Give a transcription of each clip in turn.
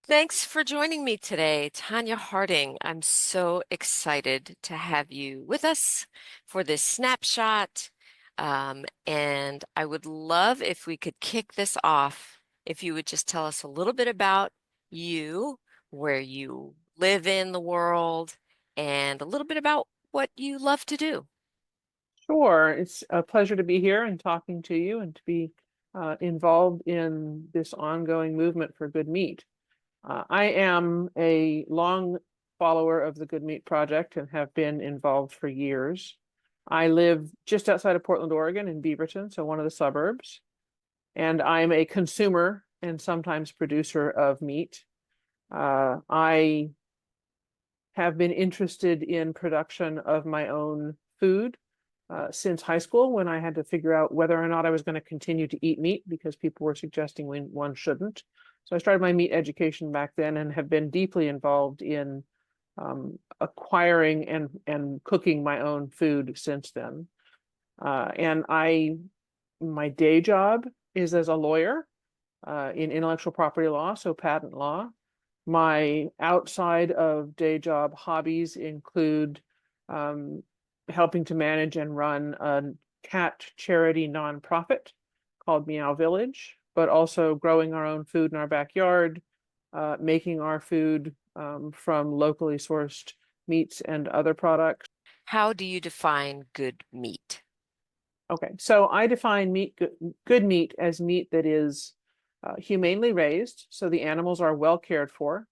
Thanks for joining me today, Tanya Harding. I'm so excited to have you with us for this snapshot. And I would love if we could kick this off, if you would just tell us a little bit about you, where you live in the world, and a little bit about what you love to do. Sure, it's a pleasure to be here and talking to you and to be involved in this ongoing movement for good meat. I am a long follower of the Good Meat Project and have been involved for years. I live just outside of Portland, Oregon in Beaverton, so one of the suburbs, and I'm a consumer and sometimes producer of meat. I have been interested in production of my own food since high school, when I had to figure out whether or not I was going to continue to eat meat because people were suggesting one shouldn't. So I started my meat education back then and have been deeply involved in acquiring and cooking my own food since then. And my day job is as a lawyer in intellectual property law, so patent law. My outside of day job hobbies include helping to manage and run a cat charity nonprofit called Meow Village, but also growing our own food in our backyard, making our food from locally sourced meats and other products. How do you define good meat? Okay, so I define good meat as meat that is humanely raised, so the animals are well cared for.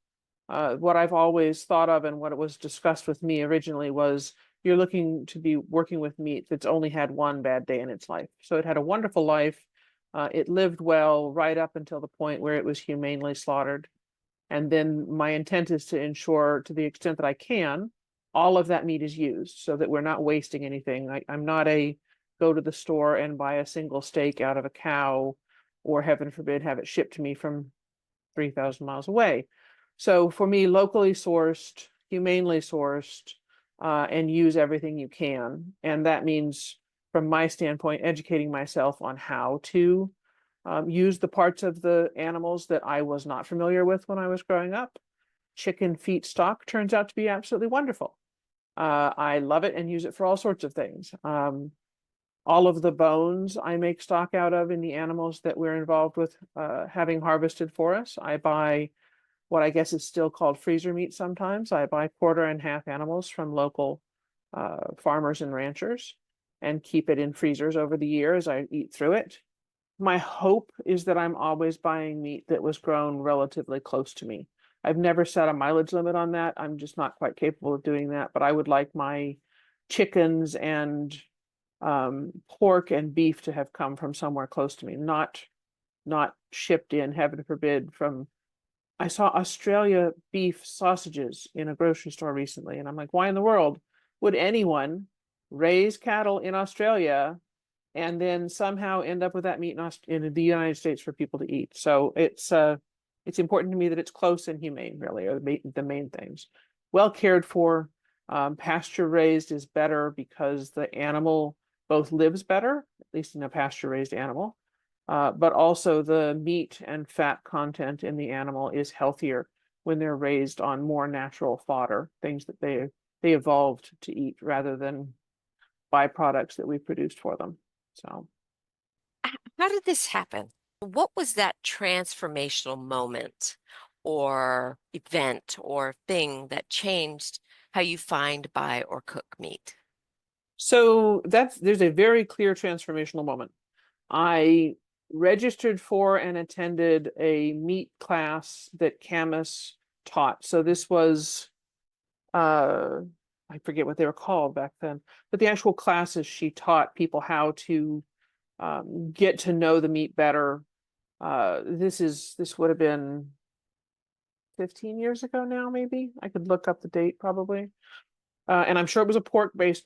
What I've always thought of and what was discussed with me originally was you're looking to be working with meat that's only had one bad day in its life. So it had a wonderful life. It lived well right up until the point where it was humanely slaughtered. And then my intent is to ensure, to the extent that I can, all of that meat is used so that we're not wasting anything. I'm not a go to the store and buy a single steak out of a cow, or heaven forbid, have it shipped to me from 3,000 miles away. So for me, locally sourced, humanely sourced, and use everything you can. And that means, from my standpoint, educating myself on how to use the parts of the animals that I was not familiar with when I was growing up. Chicken feet stock turns out to be absolutely wonderful. I love it and use it for all sorts of things. All of the bones I make stock out of in the animals that we're involved with having harvested for us. I buy what I guess is still called freezer meat sometimes. I buy quarter and half animals from local farmers and ranchers and keep it in freezers over the year as I eat through it. My hope is that I'm always buying meat that was grown relatively close to me. I've never set a mileage limit on that. I'm just not quite capable of doing that, but I would like my chickens and pork and beef to have come from somewhere close to me, not shipped in, heaven forbid, from. I saw Australia beef sausages in a grocery store recently, and I'm like, why in the world would anyone raise cattle in Australia and then somehow end up with that meat in the United States for people to eat? So it's important to me that it's close and humane, really, are the main things. Well cared for. Pasture raised is better because the animal both lives better, at least in a pasture raised animal, but also the meat and fat content in the animal is healthier when they're raised on more natural fodder, things that they evolved to eat rather than byproducts that we produced for them. So How did this happen? What was that transformational moment or event or thing that changed how you find, buy, or cook meat? there's a very clear transformational moment. I registered for and attended a meat class that Camus taught. So this was I forget what they were called back then, but the actual classes she taught people how to get to know the meat better. This would have been 15 years ago now, maybe. I could look up the date probably. And I'm sure it was a pork-based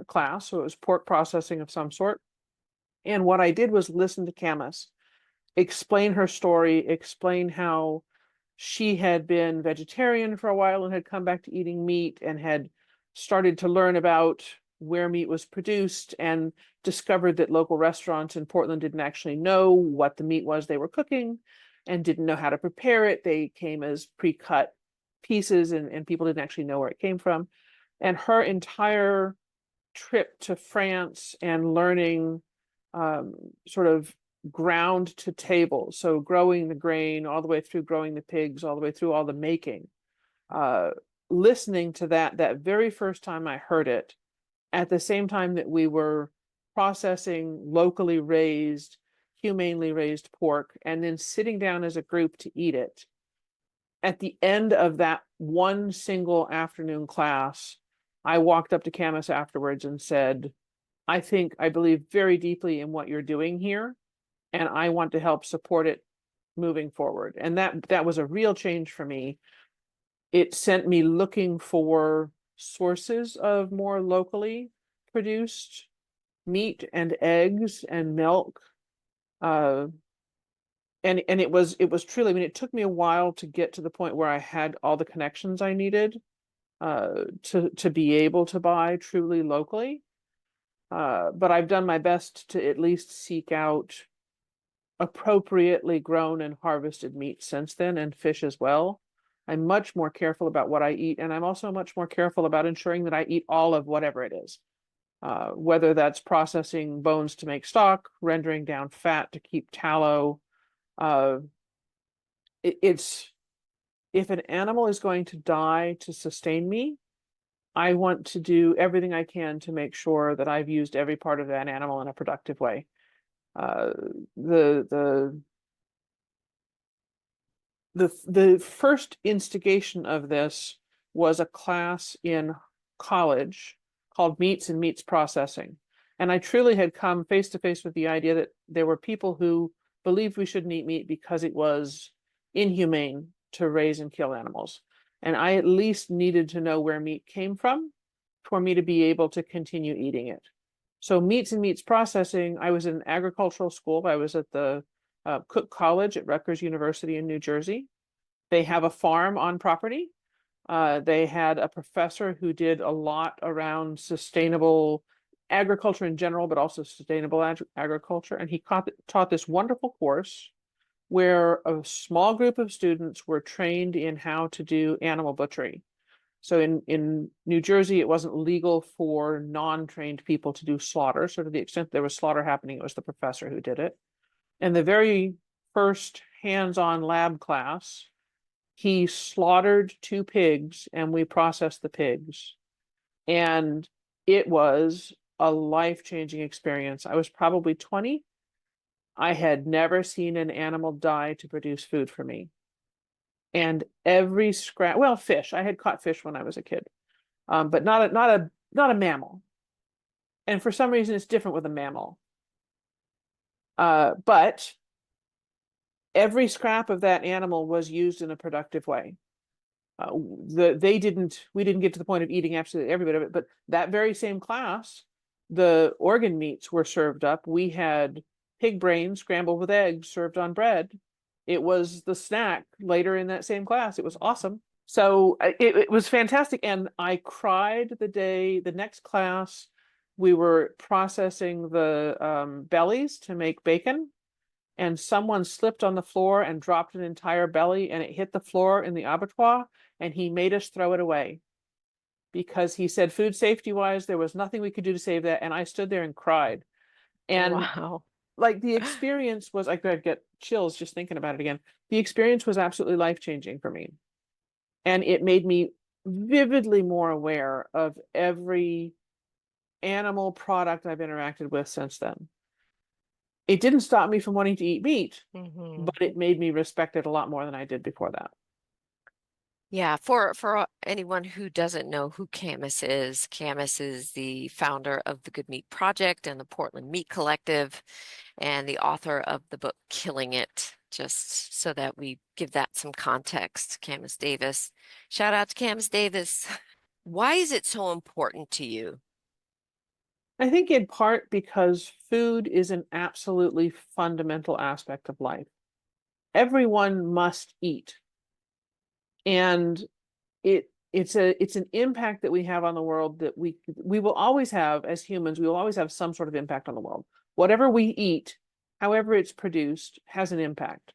class, so it was pork processing of some sort. And what I did was listen to Camus explain her story, explain how she had been vegetarian for a while and had come back to eating meat and had started to learn about where meat was produced and discovered that local restaurants in Portland didn't actually know what the meat was they were cooking. and didn't know how to prepare it. They came as pre-cut pieces, and people didn't actually know where it came from. And her entire trip to France and learning sort of ground to table, so growing the grain all the way through growing the pigs, all the way through all the making. Uh, Listening to that very first time I heard it, at the same time that we were processing locally raised, humanely raised pork, and then sitting down as a group to eat it. At the end of that one single afternoon class, I walked up to Camus afterwards and said, I believe very deeply in what you're doing here, and I want to help support it moving forward. And that was a real change for me. It sent me looking for sources of more locally produced meat and eggs and milk. Uh, and it was truly, I mean, it took me a while to get to the point where I had all the connections I needed to be able to buy truly locally. But I've done my best to at least seek out appropriately grown and harvested meat since then, and fish as well. I'm much more careful about what I eat, and I'm also much more careful about ensuring that I eat all of whatever it is. Whether that's processing bones to make stock, rendering down fat to keep tallow. Uh, it's if an animal is going to die to sustain me, I want to do everything I can to make sure that I've used every part of that animal in a productive way. Uh, the the first instigation of this was a class in college called Meats and Meats Processing. And I truly had come face to face with the idea that there were people who believed we shouldn't eat meat because it was inhumane to raise and kill animals. And I at least needed to know where meat came from for me to be able to continue eating it. So Meats and Meats Processing, I was in agricultural school. I was at the Cook College at Rutgers University in New Jersey. They have a farm on property. They had a professor who did a lot around sustainable agriculture in general, but also sustainable agriculture. And he taught this wonderful course where a small group of students were trained in how to do animal butchery. So in New Jersey, it wasn't legal for non-trained people to do slaughter. So to the extent there was slaughter happening, it was the professor who did it. And the very first hands-on lab class, he slaughtered 2 pigs and we processed the pigs. And it was a life-changing experience. I was probably 20. I had never seen an animal die to produce food for me. And every scrap, well, fish. I had caught fish when I was a kid, but not a mammal. And for some reason, it's different with a mammal. But every scrap of that animal was used in a productive way. We didn't get to the point of eating absolutely every bit of it, but that very same class, the organ meats were served up. We had pig brains scrambled with eggs served on bread. It was the snack later in that same class. It was awesome. So it was fantastic. And I cried the next class, we were processing the bellies to make bacon, and someone slipped on the floor and dropped an entire belly, and it hit the floor in the abattoir, and he made us throw it away because he said food safety wise, there was nothing we could do to save that. And I stood there and cried. And Wow. like the experience was, I could get chills just thinking about it again. The experience was absolutely life-changing for me. And it made me vividly more aware of every animal product I've interacted with since then. It didn't stop me from wanting to eat meat, Hmm. but it made me respect it a lot more than I did before that. Yeah, for anyone who doesn't know who Camus is the founder of the Good Meat Project and the Portland Meat Collective, and the author of the book Killing It, just so that we give that some context. Camus Davis. Shout out to Camus Davis. Why is it so important to you? I think in part because food is an absolutely fundamental aspect of life. Everyone must eat. And it's an impact that we have on the world that we will always have as humans. We will always have some sort of impact on the world. Whatever we eat, however it's produced, has an impact.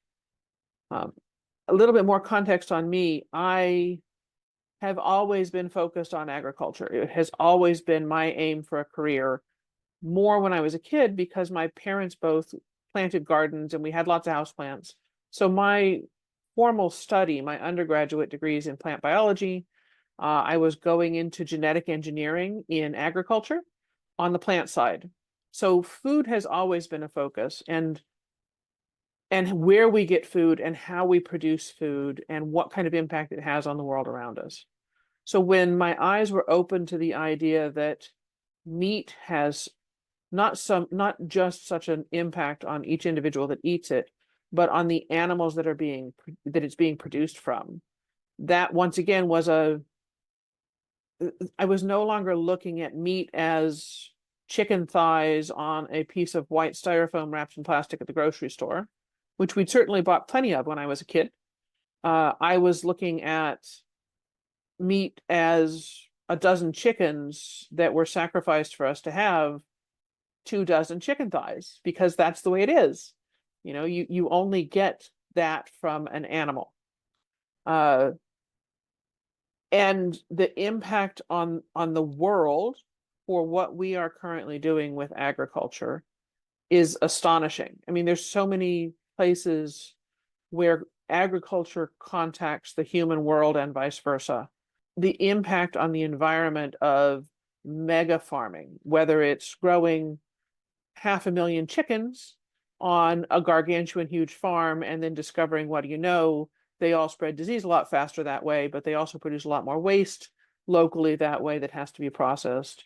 A little bit more context on me. I have always been focused on agriculture. It has always been my aim for a career, more when I was a kid because my parents both planted gardens and we had lots of houseplants. So my formal study, my undergraduate degrees in plant biology, I was going into genetic engineering in agriculture on the plant side. So food has always been a focus, and where we get food and how we produce food and what kind of impact it has on the world around us. So when my eyes were open to the idea that meat has not just such an impact on each individual that eats it, but on the animals that it's being produced from, that once again was a I was no longer looking at meat as chicken thighs on a piece of white styrofoam wrapped in plastic at the grocery store, which we'd certainly bought plenty of when I was a kid. I was looking at meat as a dozen chickens that were sacrificed for us to have 2 dozen chicken thighs because that's the way it is. You only get that from an animal. Uh, and the impact on the world for what we are currently doing with agriculture is astonishing. I mean, there's so many places where agriculture contacts the human world and vice versa. The impact on the environment of mega farming, whether it's growing 500,000 chickens on a gargantuan huge farm and then discovering, what do you know, they all spread disease a lot faster that way, but they also produce a lot more waste locally that way that has to be processed.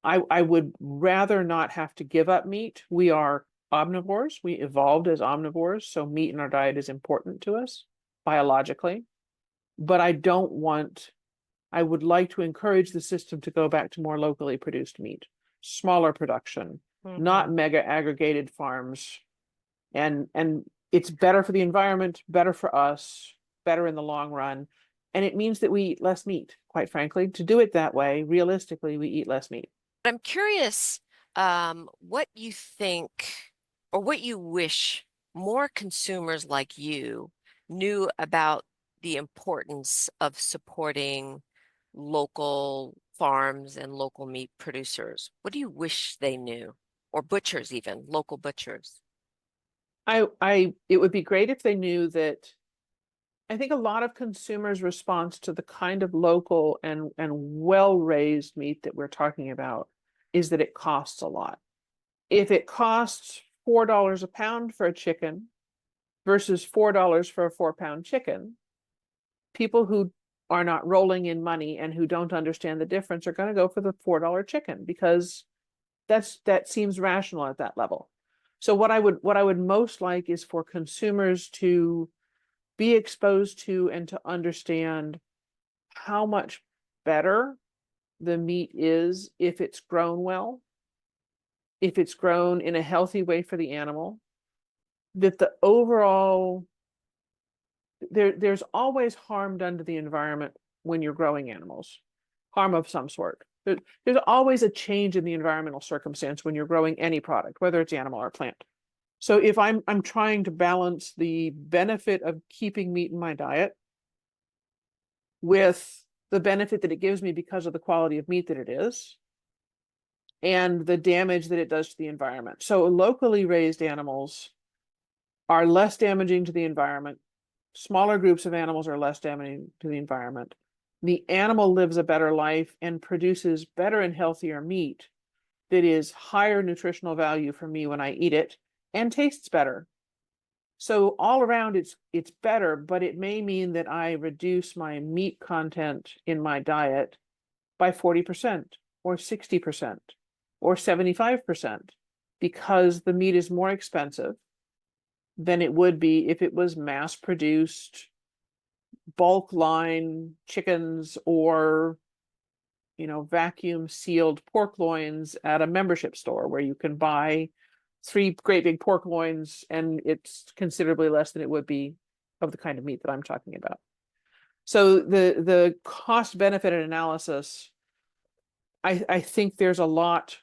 I would rather not have to give up meat. We are omnivores. We evolved as omnivores, so meat in our diet is important to us biologically. But I would like to encourage the system to go back to more locally produced meat, smaller production, not Hmm. mega aggregated farms. And it's better for the environment, better for us, better in the long run. And it means that we eat less meat, quite frankly. To do it that way, realistically, we eat less meat. I'm curious, what you think or what you wish more consumers like you knew about the importance of supporting local farms and local meat producers. What do you wish they knew? Or butchers even, local butchers. It would be great if they knew that. I think a lot of consumers' response to the kind of local and well-raised meat that we're talking about is that it costs a lot. If it costs $4 a pound for a chicken versus $4 for a 4-pound chicken, people who are not rolling in money and who don't understand the difference are going to go for the $4 chicken because that seems rational at that level. So what I would most like is for consumers to be exposed to and to understand how much better the meat is if it's grown well, if it's grown in a healthy way for the animal, that the overall there's always harm done to the environment when you're growing animals, harm of some sort. There's always a change in the environmental circumstance when you're growing any product, whether it's animal or plant. So if I'm trying to balance the benefit of keeping meat in my diet with the benefit that it gives me because of the quality of meat that it is and the damage that it does to the environment. So locally raised animals are less damaging to the environment. Smaller groups of animals are less damaging to the environment. The animal lives a better life and produces better and healthier meat that is higher nutritional value for me when I eat it and tastes better. So all around it's better, but it may mean that I reduce my meat content in my diet by 40% or 60% or 75% because the meat is more expensive than it would be if it was mass produced bulk line chickens or vacuum sealed pork loins at a membership store where you can buy 3 great big pork loins and it's considerably less than it would be of the kind of meat that I'm talking about. So the cost benefit analysis, I think there's a lot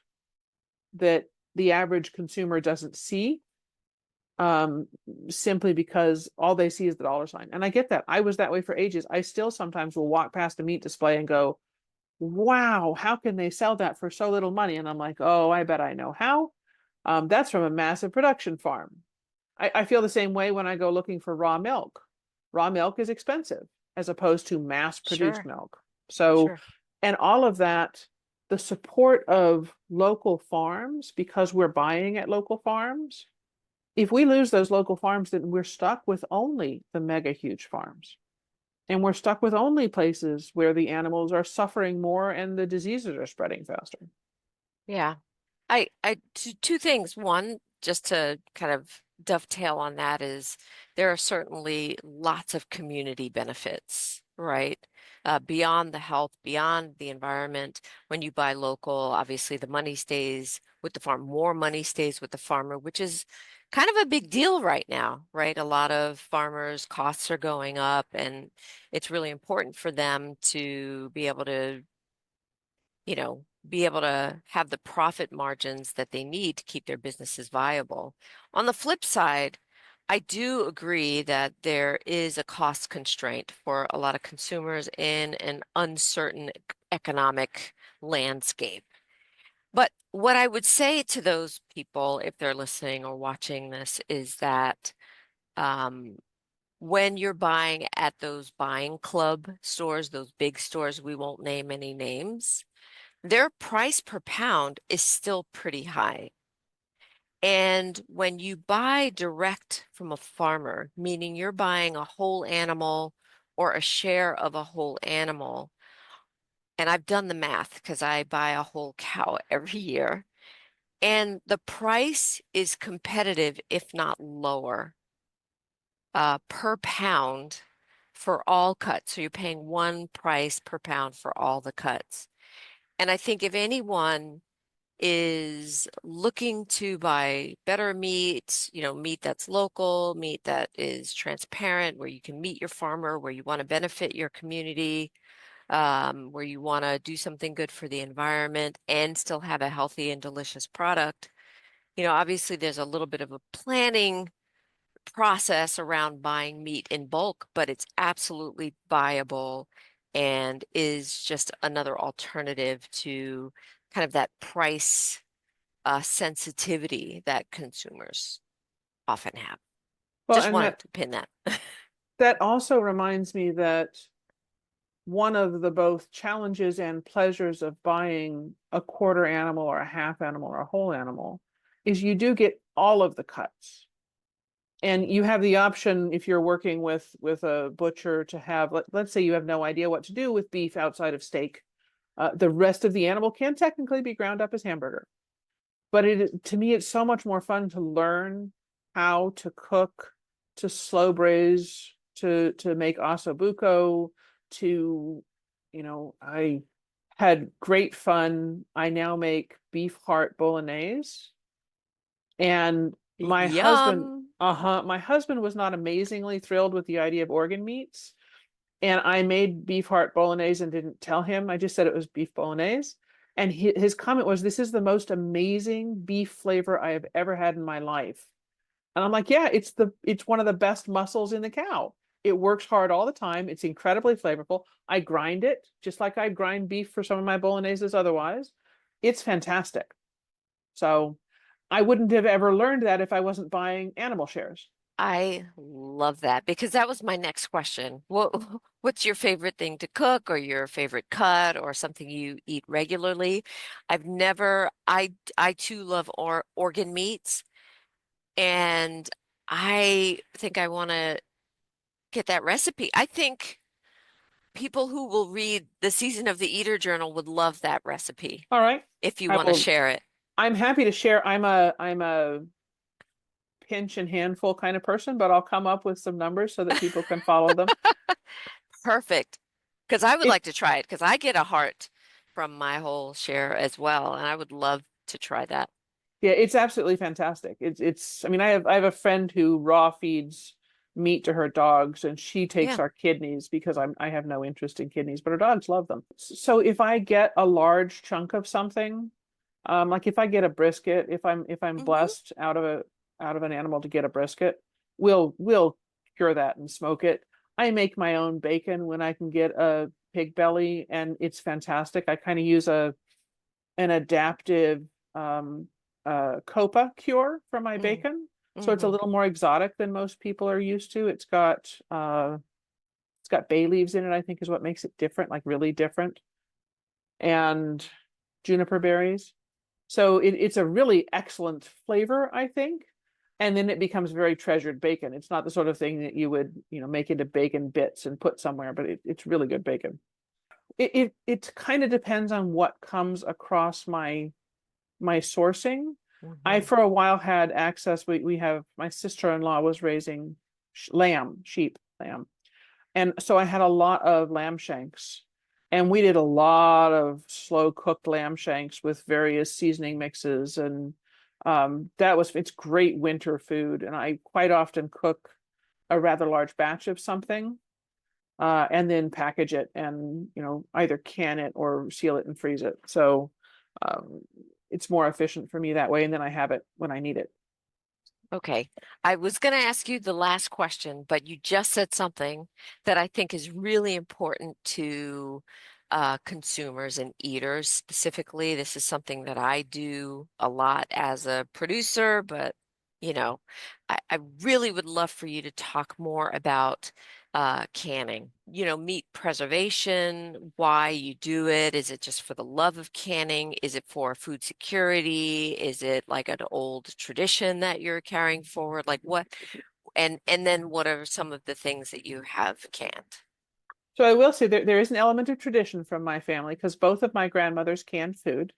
that the average consumer doesn't see. um, simply because all they see is the dollar sign. And I get that. I was that way for ages. I still sometimes will walk past a meat display and go, wow, how can they sell that for so little money? And I'm like, oh, I bet I know how. That's from a massive production farm. I feel the same way when I go looking for raw milk. Raw milk is expensive as opposed to mass produced Sure, milk. So, sure. and all of that, the support of local farms, because we're buying at local farms, if we lose those local farms, then we're stuck with only the mega huge farms. And we're stuck with only places where the animals are suffering more and the diseases are spreading faster. Yeah. Two things. One, just to kind of dovetail on that is there are certainly lots of community benefits, right? Beyond the health, beyond the environment. When you buy local, obviously the money stays with the farm. More money stays with the farmer, which is kind of a big deal right now, right? A lot of farmers' costs are going up, and it's really important for them to be able to be able to have the profit margins that they need to keep their businesses viable. On the flip side, I do agree that there is a cost constraint for a lot of consumers in an uncertain economic landscape. But what I would say to those people, if they're listening or watching this, is that um, when you're buying at those buying club stores, those big stores, we won't name any names, their price per pound is still pretty high. And when you buy direct from a farmer, meaning you're buying a whole animal or a share of a whole animal, and I've done the math because I buy a whole cow every year, and the price is competitive, if not lower, per pound for all cuts. So you're paying one price per pound for all the cuts. And I think if anyone is looking to buy better meat, meat that's local, meat that is transparent, where you can meet your farmer, where you want to benefit your community, where you want to do something good for the environment and still have a healthy and delicious product. Obviously there's a little bit of a planning process around buying meat in bulk, but it's absolutely viable and is just another alternative to kind of that price sensitivity that consumers often have. Well, Just and wanted that to pin that. that also reminds me that one of the both challenges and pleasures of buying a quarter animal or a half animal or a whole animal is you do get all of the cuts. And you have the option if you're working with a butcher to have let's say you have no idea what to do with beef outside of steak. The rest of the animal can technically be ground up as hamburger. But to me, it's so much more fun to learn how to cook, to slow braise, to make ossobuco, I had great fun. I now make beef heart bolognese. And Yum. my husband was not amazingly thrilled with the idea of organ meats. And I made beef heart bolognese and didn't tell him. I just said it was beef bolognese. And his comment was, "This is the most amazing beef flavor I have ever had in my life." And I'm like, "Yeah, it's one of the best muscles in the cow. It works hard all the time. It's incredibly flavorful. I grind it just like I'd grind beef for some of my bologneses otherwise. It's fantastic." So I wouldn't have ever learned that if I wasn't buying animal shares. I love that because that was my next question. What's your favorite thing to cook or your favorite cut or something you eat regularly? I too love organ meats, and I think I want to get that recipe. I think people who will read the Season of the Eater Journal would love that recipe All right. if you I want to will share it. I'm happy to share. I'm a pinch and handful kind of person, but I'll come up with some numbers so that people can follow them. Perfect. Because I would It like to try it because I get a heart from my whole share as well, and I would love to try that. Yeah, it's absolutely fantastic. It's I mean, I have a friend who raw feeds meat to her dogs and she takes Yeah. our kidneys because I have no interest in kidneys, but her dogs love them. So if I get a large chunk of something, like if I get a brisket, if I'm Hmm. blessed out of out of an animal to get a brisket, we'll cure that and smoke it. I make my own bacon when I can get a pig belly, and it's fantastic. I kind of use a an adaptive copa cure for my Mm, bacon. So it's a hmm little more exotic than most people are used to. It's got bay leaves in it, I think is what makes it different, like really different, and juniper berries. So it's a really excellent flavor, I think. And then it becomes very treasured bacon. It's not the sort of thing that you would, make into bacon bits and put somewhere, but it's really good bacon. It kind of depends on what comes across my sourcing. I hmm for a while had access. We have my sister-in-law was raising sheep, lamb. And so I had a lot of lamb shanks. And we did a lot of slow cooked lamb shanks with various seasoning mixes. And it's great winter food. And I quite often cook a rather large batch of something, and then package it and, either can it or seal it and freeze it. So um, it's more efficient for me that way. And then I have it when I need it. Okay. I was going to ask you the last question, but you just said something that I think is really important to consumers and eaters specifically. This is something that I do a lot as a producer, but I really would love for you to talk more about canning. Meat preservation, why you do it. Is it just for the love of canning? Is it for food security? Is it like an old tradition that you're carrying forward? Like what? And then what are some of the things that you have canned? So I will say there is an element of tradition from my family because both of my grandmothers canned food.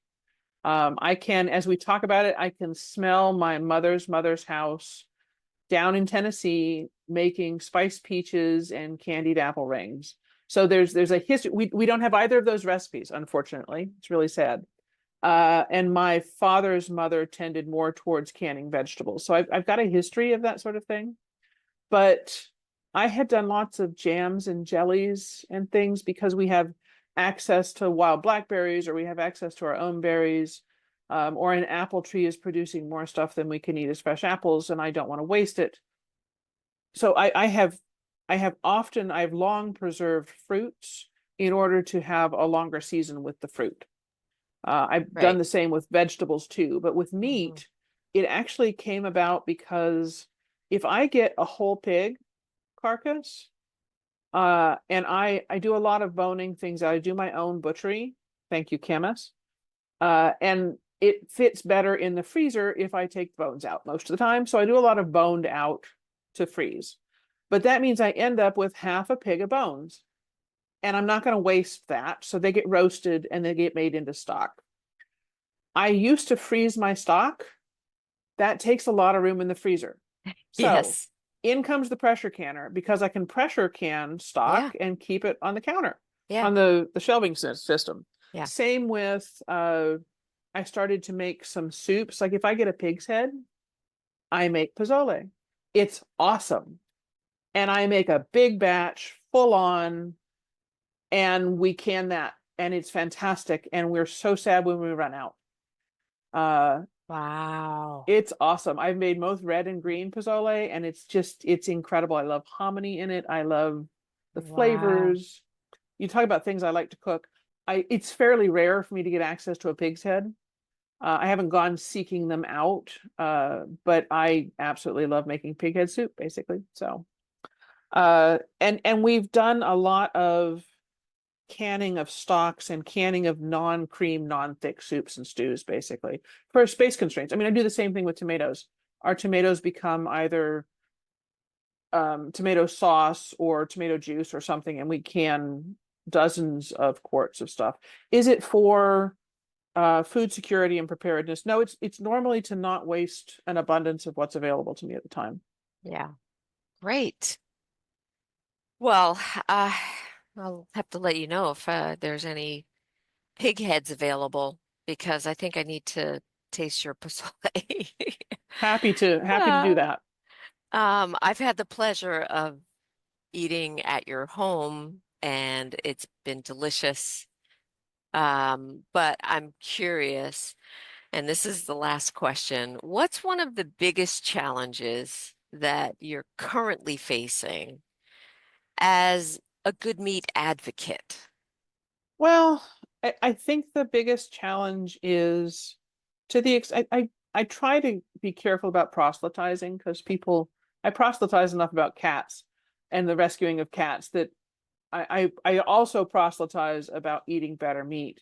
I can, as we talk about it, I can smell my mother's house down in Tennessee making spiced peaches and candied apple rings. So there's a history. We don't have either of those recipes, unfortunately. It's really sad. And my father's mother tended more towards canning vegetables. So I've got a history of that sort of thing. But I had done lots of jams and jellies and things because we have access to wild blackberries, or we have access to our own berries, or an apple tree is producing more stuff than we can eat as fresh apples, and I don't want to waste it. So I've long preserved fruits in order to have a longer season with the fruit. I've done Right. the same with vegetables too, but with hmm meat, it actually came about because if I get a whole pig carcass, and I do a lot of boning things. I do my own butchery. Thank you, chemist. And it fits better in the freezer if I take the bones out most of the time. So I do a lot of boned out to freeze. But that means I end up with half a pig of bones. And I'm not going to waste that. So they get roasted and they get made into stock. I used to freeze my stock. That takes a lot of room in the freezer. So Yes. in comes the pressure canner because I can pressure can Yeah. stock and keep it on the counter, Yeah. on the shelving system. Yeah. Same with I started to make some soups. Like if I get a pig's head, I make pozole. It's awesome. And I make a big batch full on, and we can that, and it's fantastic. And we're so sad when we run out. Uh Wow. It's awesome. I've made both red and green pozole, and it's incredible. I love hominy in it. I love the Wow. flavors. You talk about things I like to cook. It's fairly rare for me to get access to a pig's head. I haven't gone seeking them out, but I absolutely love making pig head soup, basically. So, and we've done a lot of canning of stocks and canning of non-cream, non-thick soups and stews, basically, for space constraints. I mean, I do the same thing with tomatoes. Our tomatoes become either tomato sauce or tomato juice or something, and we can dozens of quarts of stuff. Is it for food security and preparedness? No, it's normally to not waste an abundance of what's available to me at the time. Yeah. Great. Well, uh, I'll have to let you know if there's any pig heads available because I think I need to taste your pozole. Happy to do Uh, that. I've had the pleasure of eating at your home and it's been delicious. But I'm curious. And this is the last question. What's one of the biggest challenges that you're currently facing as a good meat advocate? Well, I think the biggest challenge is to the ex I try to be careful about proselytizing because I proselytize enough about cats and the rescuing of cats that I also proselytize about eating better meat.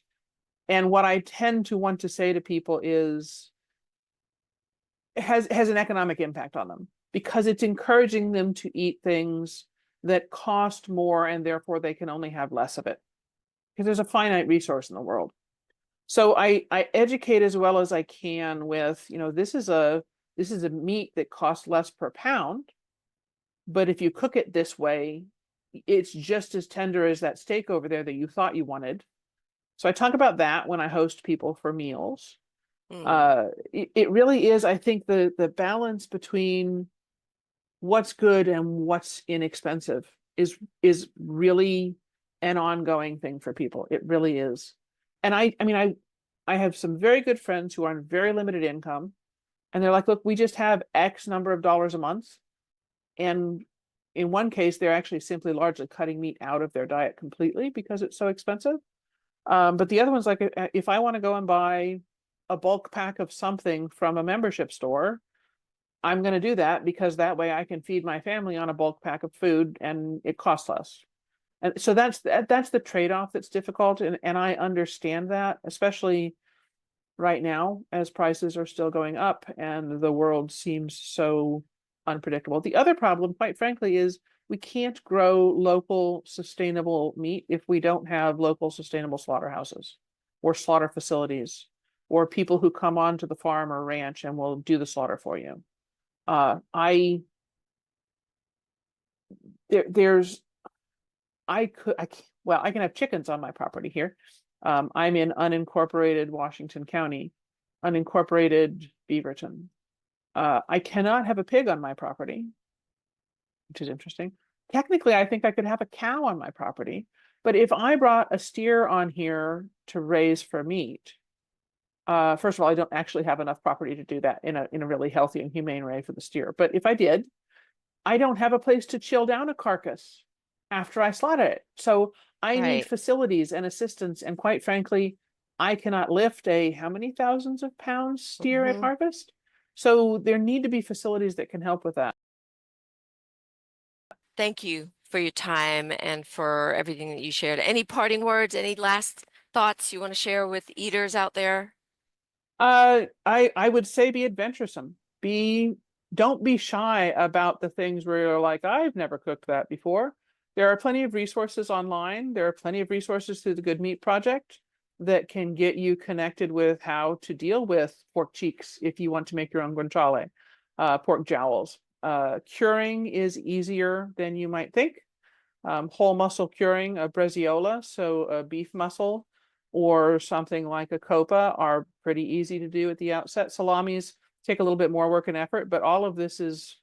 And what I tend to want to say to people is has an economic impact on them because it's encouraging them to eat things that cost more and therefore they can only have less of it because there's a finite resource in the world. So I educate as well as I can with, this is a meat that costs less per pound, but if you cook it this way, it's just as tender as that steak over there that you thought you wanted. So I talk about that when I host people for meals. Mm, It really is, I think, the balance between what's good and what's inexpensive is really an ongoing thing for people. It really is. And I have some very good friends who are on very limited income, and they're like, look, we just have X number of dollars a month. And in one case, they're actually simply largely cutting meat out of their diet completely because it's so expensive. But the other one's like, if I want to go and buy a bulk pack of something from a membership store, I'm going to do that because that way I can feed my family on a bulk pack of food and it costs less. And so that's the trade-off that's difficult. And I understand that, especially right now as prices are still going up and the world seems so unpredictable. The other problem, quite frankly, is we can't grow local sustainable meat if we don't have local sustainable slaughterhouses or slaughter facilities or people who come onto the farm or ranch and will do the slaughter for you. I there's well, I can have chickens on my property here. I'm in unincorporated Washington County, unincorporated Beaverton. I cannot have a pig on my property, which is interesting. Technically, I think I could have a cow on my property, but if I brought a steer on here to raise for meat, first of all, I don't actually have enough property to do that in a really healthy and humane way for the steer. But if I did, I don't have a place to chill down a carcass after I slaughter it. So I need right. facilities and assistance. And quite frankly, I cannot lift a how many thousands of pounds steer at Hmm. harvest. So there need to be facilities that can help with that. Thank you for your time and for everything that you shared. Any parting words, any last thoughts you want to share with eaters out there? I would say be adventuresome. Don't be shy about the things where you're like, I've never cooked that before. There are plenty of resources online. There are plenty of resources through the Good Meat Project that can get you connected with how to deal with pork cheeks if you want to make your own guanciale, pork jowls. Curing is easier than you might think. Whole muscle curing, a bresaola, so a beef muscle, or something like a copa are pretty easy to do at the outset. Salamis take a little bit more work and effort, but all of this is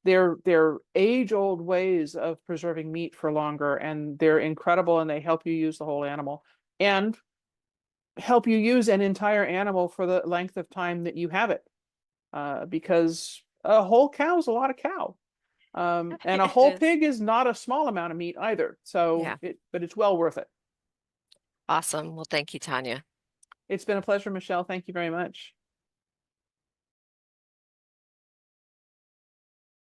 they're age-old ways of preserving meat for longer, and they're incredible, and they help you use the whole animal and help you use an entire animal for the length of time that you have it. Because a whole cow is a lot of cow. And a It whole is. pig is not a small amount of meat either. Yeah. But it's well worth it. Awesome. Well, thank you, Tanya. It's been a pleasure, Michelle. Thank you very much.